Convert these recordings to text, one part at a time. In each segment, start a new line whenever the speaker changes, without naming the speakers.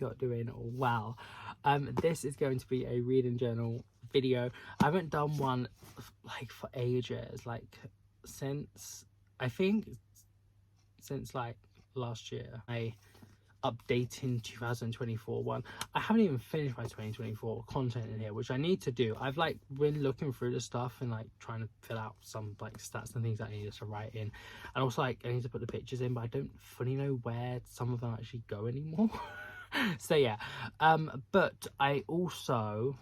you're doing well. This is going to be a reading journal video. I haven't done one like for ages, like since like last year. I updating 2024 one. I haven't even finished my 2024 content in here, which I need to do. I've like been looking through the stuff and like trying to fill out some like stats and things that I need to write in, and also like I need to put the pictures in, but I don't fully know where some of them actually go anymore. So yeah, but I also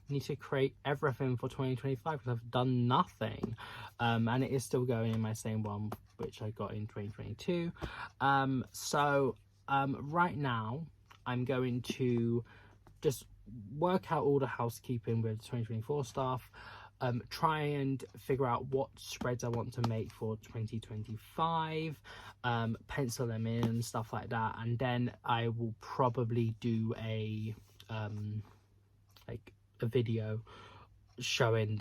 need to create everything for 2025 because I've done nothing, and it is still going in my same one which I got in 2022. Right now I'm going to just work out all the housekeeping with 2024 stuff, try and figure out what spreads I want to make for 2025, pencil them in and stuff like that, and then I will probably do a video showing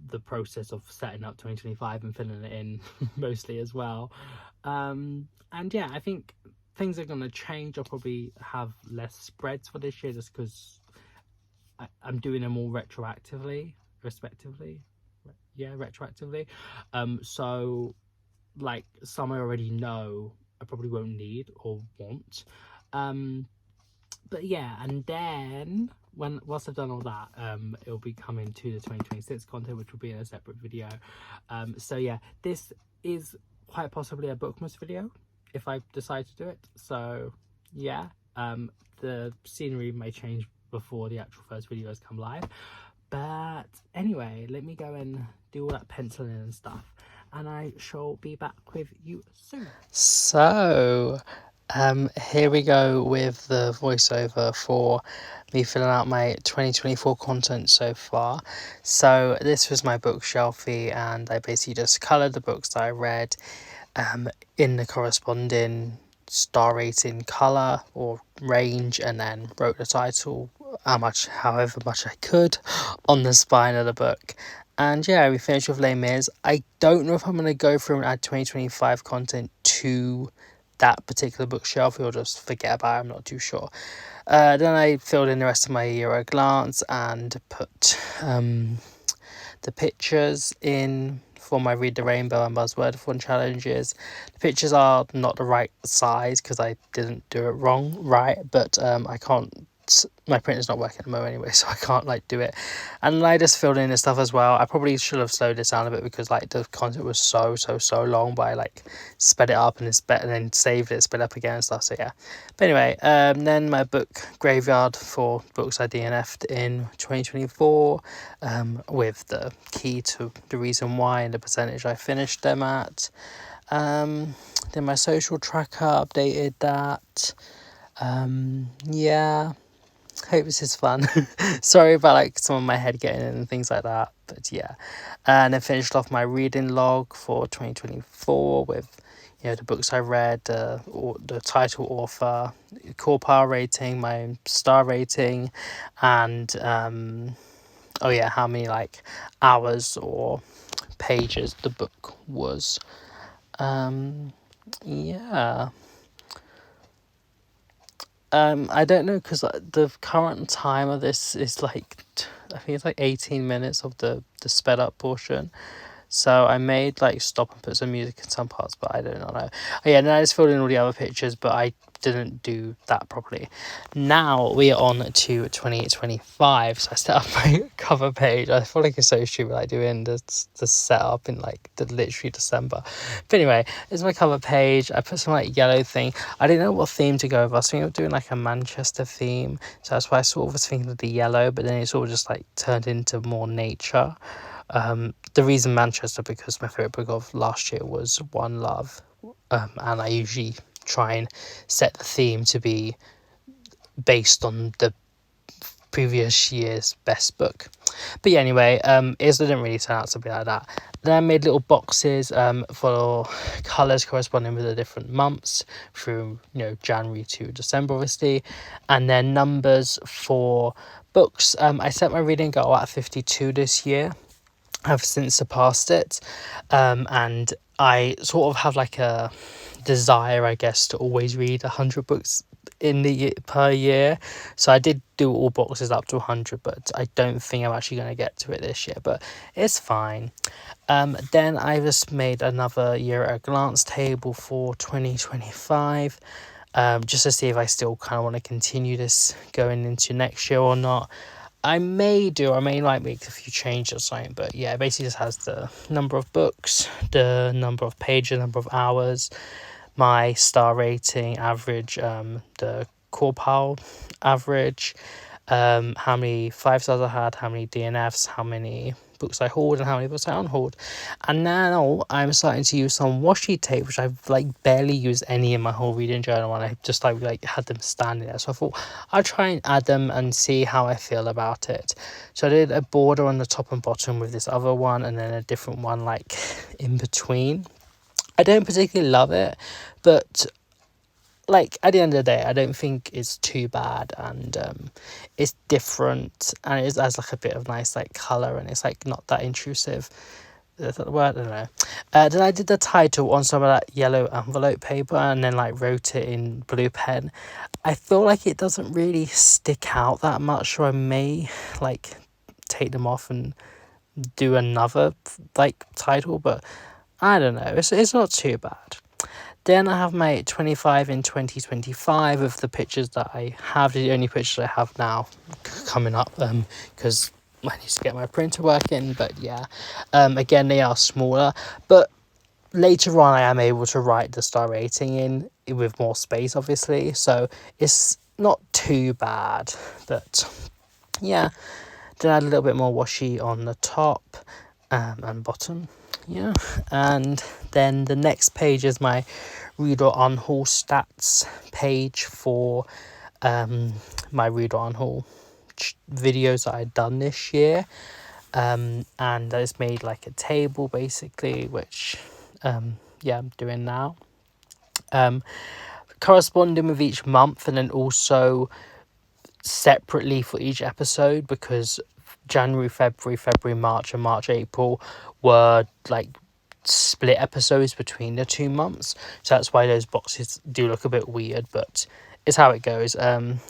the process of setting up 2025 and filling it in mostly as well. And yeah, I think things are going to change. I'll probably have less spreads for this year just because I'm doing them all retroactively. So like some I already know I probably won't need or want. But yeah, and then once I've done all that, it'll be coming to the 2026 content, which will be in a separate video. So yeah, this is quite possibly a Bookmas video if I decide to do it. So yeah, the scenery may change before the actual first video has come live, but anyway, let me go and do all that penciling and stuff, and I shall be back with you soon. So here we go with the voiceover for me filling out my 2024 content so far. So this was my bookshelfie, and I basically just coloured the books that I read in the corresponding star rating colour or range, and then wrote the title however much I could on the spine of the book. And yeah, we finished with Les Mis. I don't know if I'm going to go through and add 2025 content to that particular bookshelf or just forget about it. I'm not too sure. Then I filled in the rest of my year at a glance and put the pictures in for my Read the Rainbow and Buzzwordathon challenges. The pictures are not the right size because I didn't do it right, but I can't, my printer's not working at the moment anyway, so I can't like do it. And I just filled in the stuff as well. I probably should have slowed this down a bit because like the content was so long, but I like sped it up and then saved it, sped up again and stuff. So yeah, but anyway, then my book graveyard for books I DNF'd in 2024, with the key to the reason why and the percentage I finished them at. Then my social tracker, updated that. Yeah, hope this is fun. Sorry about like some of my head getting in and things like that, but yeah. And then finished off my reading log for 2024 with, you know, the books I read, the title, author, core power rating, my star rating, and oh yeah, how many like hours or pages the book was. Yeah. I don't know because the current time of this is like, I think it's like 18 minutes of the sped up portion. So I made like stop and put some music in some parts, but I don't know. Oh, yeah, and I just filled in all the other pictures, but I didn't do that properly. Now we are on to 2025. So I set up my cover page. I feel like it's so stupid like doing the setup in like literally December. But anyway, it's my cover page. I put some like yellow thing. I didn't know what theme to go with. I was thinking of doing like a Manchester theme. So that's why I sort of was thinking of the yellow, but then it sort of just like turned into more nature. The reason Manchester, because my favourite book of last year was One Love, and I usually try and set the theme to be based on the previous year's best book. But yeah, anyway, it didn't really turn out to be like that. Then I made little boxes for colours corresponding with the different months through, you know, January to December obviously, and then numbers for books. I set my reading goal at 52 this year. I've since surpassed it, and I sort of have like a desire, I guess, to always read 100 books per year. So I did do all boxes up to 100, but I don't think I'm actually going to get to it this year, but it's fine. Then I just made another year at a glance table for 2025, just to see if I still kind of want to continue this going into next year or not. I may like make a few changes or something, but yeah, it basically just has the number of books, the number of pages, number of hours, my star rating, average, the core pile average, how many 5 stars I had, how many DNFs, how many books I hauled, and how many books I unhauled. And now I'm starting to use some washi tape, which I've like barely used any in my whole reading journal, and I just like had them standing there. So I thought I'll try and add them and see how I feel about it. So I did a border on the top and bottom with this other one, and then a different one like in between. I don't particularly love it, but like at the end of the day, I don't think it's too bad, and it's different, and it has like a bit of nice like color, and it's like not that intrusive. Is that the word? I don't know. Then I did the title on some of that yellow envelope paper, and then like wrote it in blue pen. I feel like it doesn't really stick out that much, so I may like take them off and do another like title, but I don't know. It's not too bad. Then I have my 25 in 2025 of the pictures that I have, the only pictures I have now coming up, because I need to get my printer working. But yeah, again, they are smaller, but later on I am able to write the star rating in with more space, obviously, so it's not too bad. But yeah, then I add a little bit more washi on the top and bottom. Yeah, and then the next page is my read or unhaul stats page for my read or unhaul videos that I've done this year, and I just made like a table basically, which yeah, I'm doing now, corresponding with each month, and then also separately for each episode, because January, February, March, and March, April were like split episodes between the 2 months, so that's why those boxes do look a bit weird, but it's how it goes.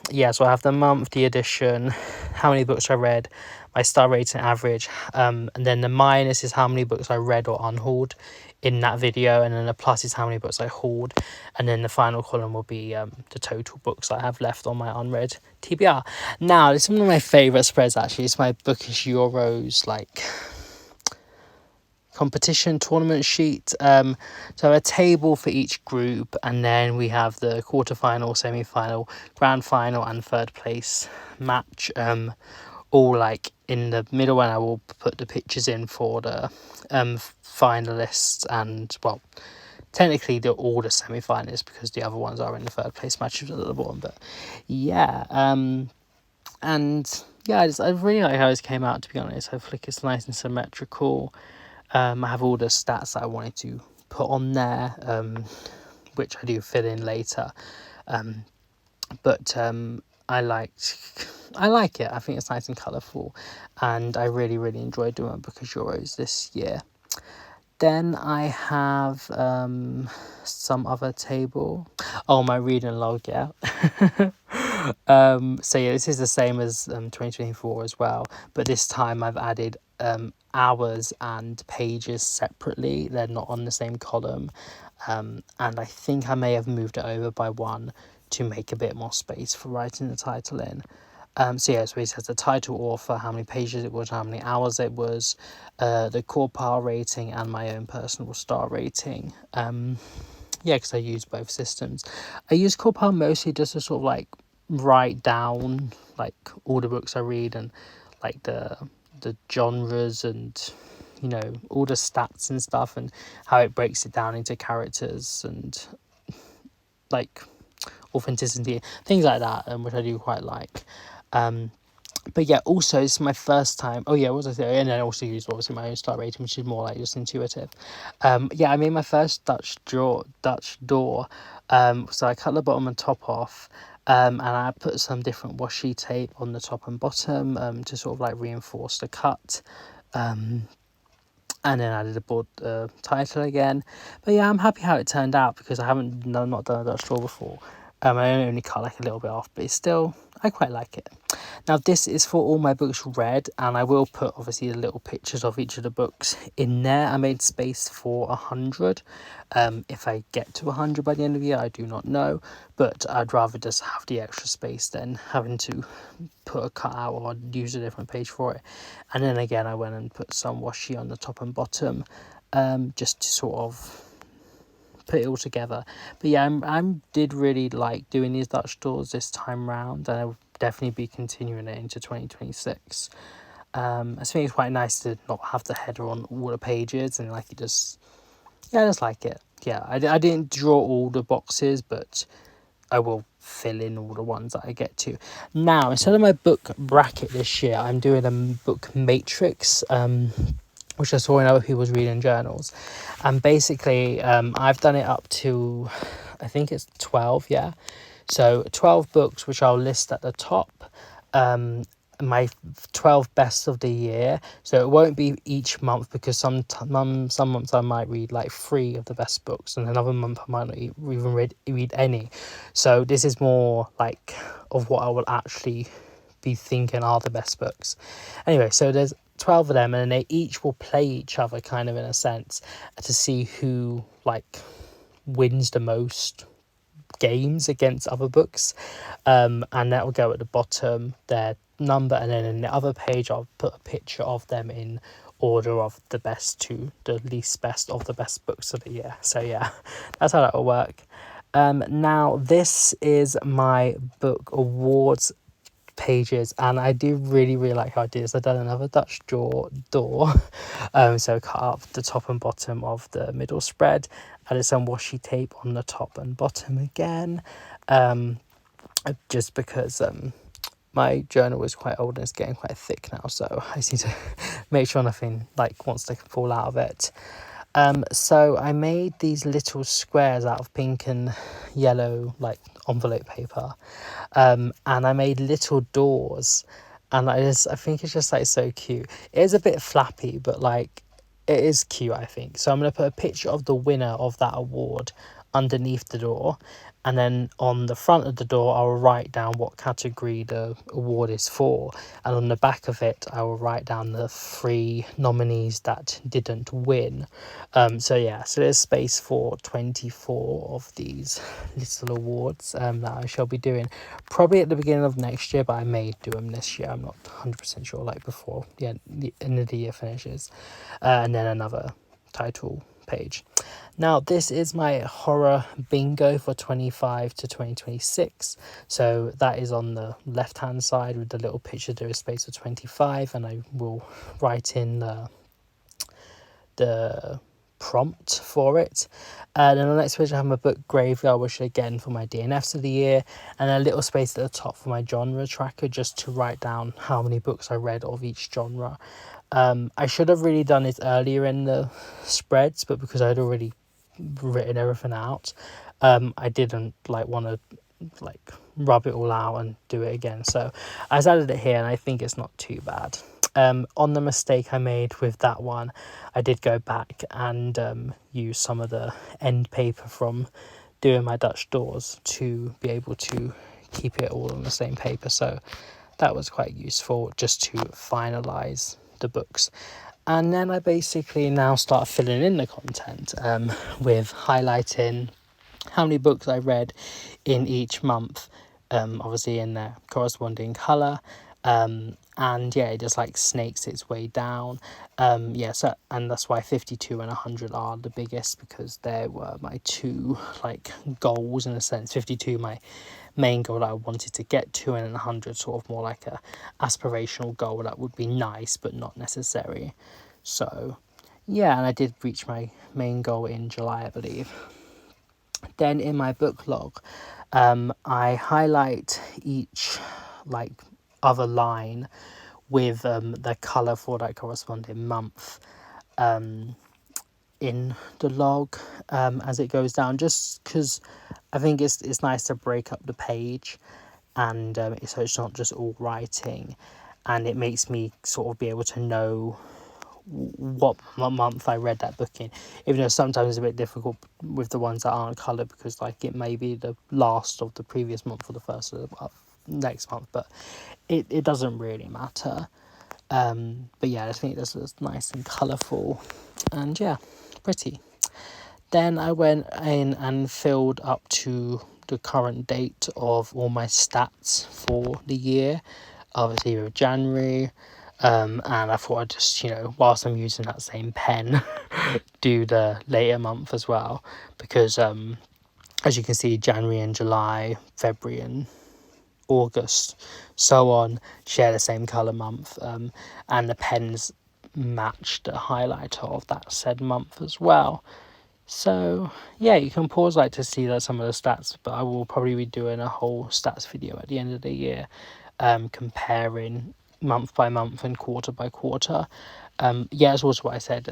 Yeah, so I have the month, the edition, how many books I read, my star rating average, and then the minus is how many books I read or unhauled in that video, and then the plus is how many books I hauled, and then the final column will be the total books I have left on my unread TBR. Now, this is one of my favourite spreads actually. It's my Bookish Euros like competition tournament sheet. So a table for each group, and then we have the quarterfinal, semi-final, grand final, and third place match, all like in the middle, and I will put the pictures in for the finalists, and well, technically they're all the semi-finalists because the other ones are in the third place matches at the bottom. But yeah, and yeah, I really like how this came out, to be honest. I feel like it's nice and symmetrical. I have all the stats that I wanted to put on there, which I do fill in later. But I like it. I think it's nice and colourful, and I really enjoyed doing Bookish Euros this year. Then I have some other table. Oh, my reading log, yeah. So yeah, this is the same as 2024 as well, but this time I've added hours and pages separately. They're not on the same column, and I think I may have moved it over by one to make a bit more space for writing the title in. So yeah, so it has the title, author, how many pages it was, how many hours it was, the core pile rating, and my own personal star rating. Yeah, because I use both systems. I use core pile mostly just to sort of like write down like all the books I read, and like the genres, and you know, all the stats and stuff, and how it breaks it down into characters and like authenticity, things like that, which I do quite like. But yeah, also it's my first time. Oh yeah, what was I saying? And I also used obviously my own star rating, which is more like just intuitive. Yeah, I made my first Dutch door. So I cut the bottom and top off, and I put some different washi tape on the top and bottom to sort of like reinforce the cut. And then I did a board title again. But yeah, I'm happy how it turned out, because I haven't not done a Dutch door before. I only cut like a little bit off, but it's still, I quite like it. Now this is for all my books read, and I will put obviously the little pictures of each of the books in there. I made space for 100. If I get to 100 by the end of the year, I do not know, but I'd rather just have the extra space than having to put a cutout or use a different page for it. And then again, I went and put some washi on the top and bottom, just to sort of put it all together. But yeah, I did really like doing these Dutch doors this time round, and I will definitely be continuing it into 2026. I think it's quite nice to not have the header on all the pages, and like I just like it. Yeah, I didn't draw all the boxes, but I will fill in all the ones that I get to. Now, instead of my book bracket this year, I'm doing a book matrix, which I saw in other people's reading journals. And basically, I've done it up to, I think it's 12, yeah. So 12 books, which I'll list at the top. My 12 best of the year. So it won't be each month, because some months I might read like 3 of the best books, and another month I might not even read any. So this is more like of what I will actually be thinking are the best books. Anyway, so there's 12 of them, and they each will play each other kind of in a sense to see who like wins the most games against other books, and that will go at the bottom, their number, and then in the other page I'll put a picture of them in order of the best to the least best of the best books of the year. So yeah, that's how that will work. Now this is my book awards pages, and I do really like how I did this. I've done another Dutch door so cut up the top and bottom of the middle spread, added some washi tape on the top and bottom again, just because my journal is quite old and it's getting quite thick now, so I just need to make sure nothing like wants to fall out of it. So I made these little squares out of pink and yellow like envelope paper, and I made little doors, and I think it's just like so cute. It is a bit flappy, but like it is cute, I think. So I'm going to put a picture of the winner of that award underneath the door, and then on the front of the door I'll write down what category the award is for, and on the back of it I will write down the 3 nominees that didn't win. So yeah, so there's space for 24 of these little awards that I shall be doing probably at the beginning of next year, but I may do them this year. I'm not 100% sure, like before the end of the year finishes, and then another title page. Now this is my horror bingo for 25 to 2026. So that is on the left hand side with the little picture. There is space for 25, and I will write in the prompt for it. And then on the next page I have my book graveyard, which again for my DNFs of the year, and a little space at the top for my genre tracker, just to write down how many books I read of each genre. I should have really done it earlier in the spreads, but because I'd already written everything out, I didn't like want to like rub it all out and do it again. So I just added it here, and I think it's not too bad. On the mistake I made with that one, I did go back and use some of the end paper from doing my Dutch doors to be able to keep it all on the same paper. So that was quite useful just to finalize the books. And then I basically now start filling in the content with highlighting how many books I read in each month, obviously in their corresponding colour. And yeah, it just like snakes its way down. So, and that's why 52 and 100 are the biggest, because they were my 2 like goals in a sense. 52 my main goal that I wanted to get to, and 100 sort of more like a aspirational goal that would be nice but not necessary. So yeah, and I did reach my main goal in July, I believe. Then in my book log, I highlight each like other line with the colour for that corresponding month in the log as it goes down, just because I think it's nice to break up the page, and so it's not just all writing, and it makes me sort of be able to know what month I read that book in, even though sometimes it's a bit difficult with the ones that aren't coloured, because like it may be the last of the previous month or the first of the next month, but it doesn't really matter. But yeah, I think this was nice and colourful, and yeah, pretty. Then I went in and filled up to the current date of all my stats for the year, obviously with January. And I thought I'd just, whilst I'm using that same pen, do the later month as well, because as you can see, January and July, February and August, so on, share the same colour month, and the pens match the highlighter of that said month as well. So yeah, you can pause to see some of the stats, but I will probably be doing a whole stats video at the end of the year, comparing month by month and quarter by quarter. It's also what I said.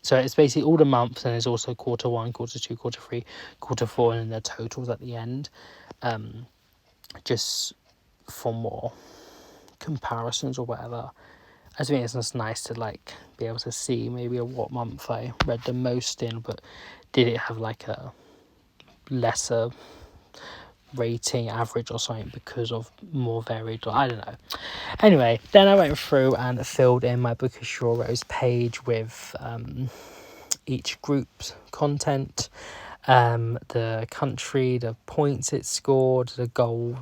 So it's basically all the months, and there's also quarter 1, quarter 2, quarter 3, quarter 4, and then the totals at the end. Just for more comparisons or whatever. I think it's just nice to be able to see maybe what month I read the most in, but did it have a lesser rating average or something because of more varied, or I don't know. Anyway, then I went through and filled in my Bookish Euros page with each group's content, the country, the points it scored, the goal.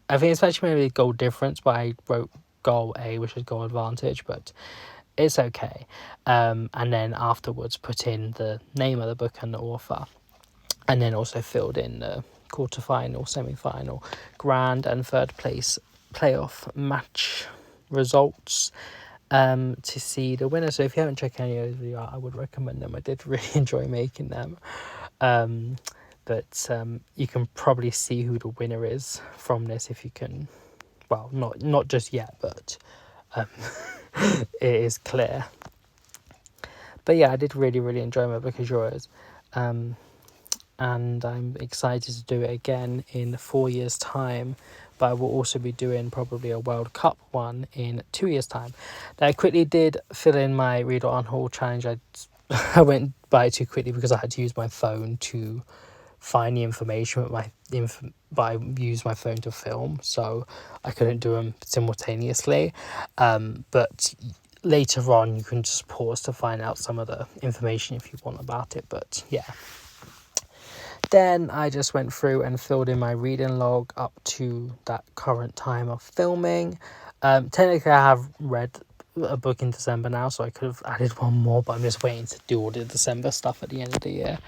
I think it's actually maybe a goal difference, but I wrote goal A, which is goal advantage, but it's okay. And then afterwards put in the name of the book and the author, and then also filled in the quarterfinal, semi-final, grand and third place playoff match results to see the winner. So if you haven't checked any of those videos, I would recommend them. I did really enjoy making them. But you can probably see who the winner is from this if you can. Well, not just yet, but it is clear. But yeah, I did really, really enjoy my Bookish Euros. And I'm excited to do it again in 4 years' time. But I will also be doing probably a World Cup one in 2 years' time. Now, I quickly did fill in my Read or Unhaul challenge. I went by it too quickly because I had to use my phone to find the information but I used my phone to film, so I couldn't do them simultaneously. But later on, you can just pause to find out some of the information if you want about it. But yeah. Then I just went through and filled in my reading log up to that current time of filming. Technically, I have read a book in December now, so I could have added one more, but I'm just waiting to do all the December stuff at the end of the year.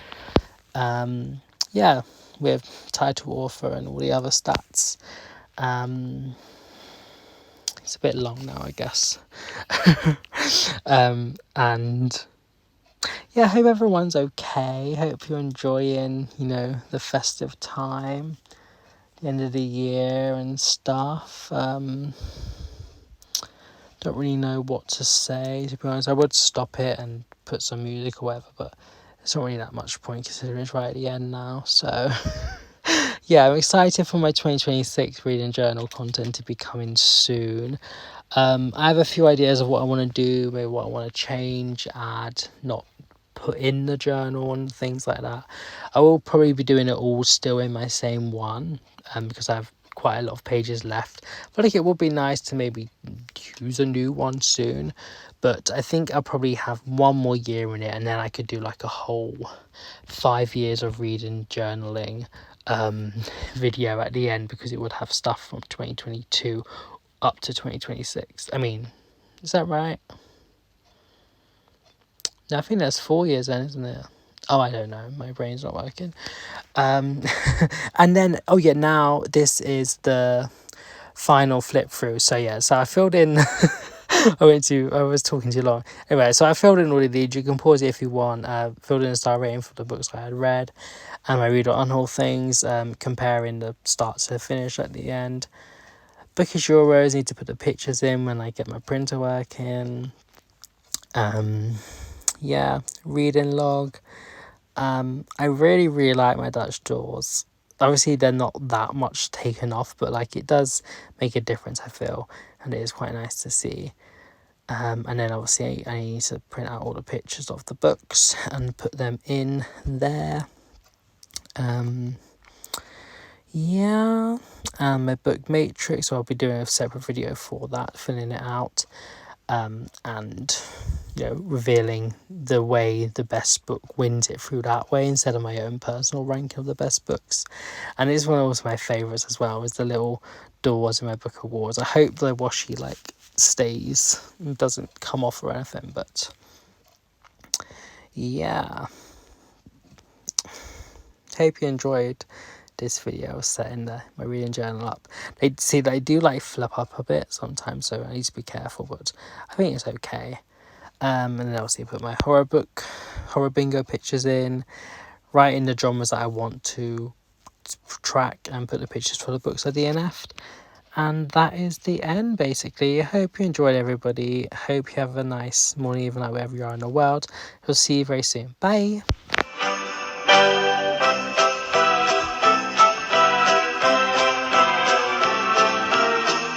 With title, author, and all the other stats. It's a bit long now, I guess. And yeah, I hope everyone's okay. Hope you're enjoying, the festive time, the end of the year and stuff. Don't really know what to say, to be honest. I would stop it and put some music or whatever, but there's not really that much point considering it's right at the end now. So yeah, I'm excited for my 2026 reading journal content to be coming soon. I have a few ideas of what I want to do, maybe what I want to change, add, not put in the journal and things like that. I will probably be doing it all still in my same one, because I have quite a lot of pages left. But I think it would be nice to maybe use a new one soon. But I think I'll probably have one more year in it, and then I could do a whole 5 years of reading journaling video at the end, because it would have stuff from 2022 up to 2026. I mean, is that right? No, I think that's 4 years then, isn't it? Oh, I don't know. My brain's not working. And then, now this is the final flip through. So yeah, so I filled in. I was talking too long. Anyway, so I filled in all of these. You can pause it if you want. Filled in a star rating for the books I had read, and my Read or Unhaul things, comparing the start to the finish at the end. Bookish Euros, need to put the pictures in when I get my printer working. Reading log. I really, really like my Dutch doors. Obviously, they're not that much taken off, but it does make a difference, I feel, and it is quite nice to see. And then obviously I need to print out all the pictures of the books and put them in there. Yeah, and my book matrix, so I'll be doing a separate video for that, filling it out, and revealing the way the best book wins it through that way instead of my own personal ranking of the best books. And it's one of my favourites as well, is the little doors in my book awards. I hope the washi stays and doesn't come off or anything, but yeah, hope you enjoyed this video. Setting my reading journal up. They do flip up a bit sometimes, so I need to be careful, but I think it's okay. And then obviously put my horror bingo pictures in, write in the genres that I want to track, and put the pictures for the books I DNF'd. And that is the end, basically. I hope you enjoyed, everybody. I hope you have a nice morning, even wherever you are in the world. I'll see you very soon. Bye.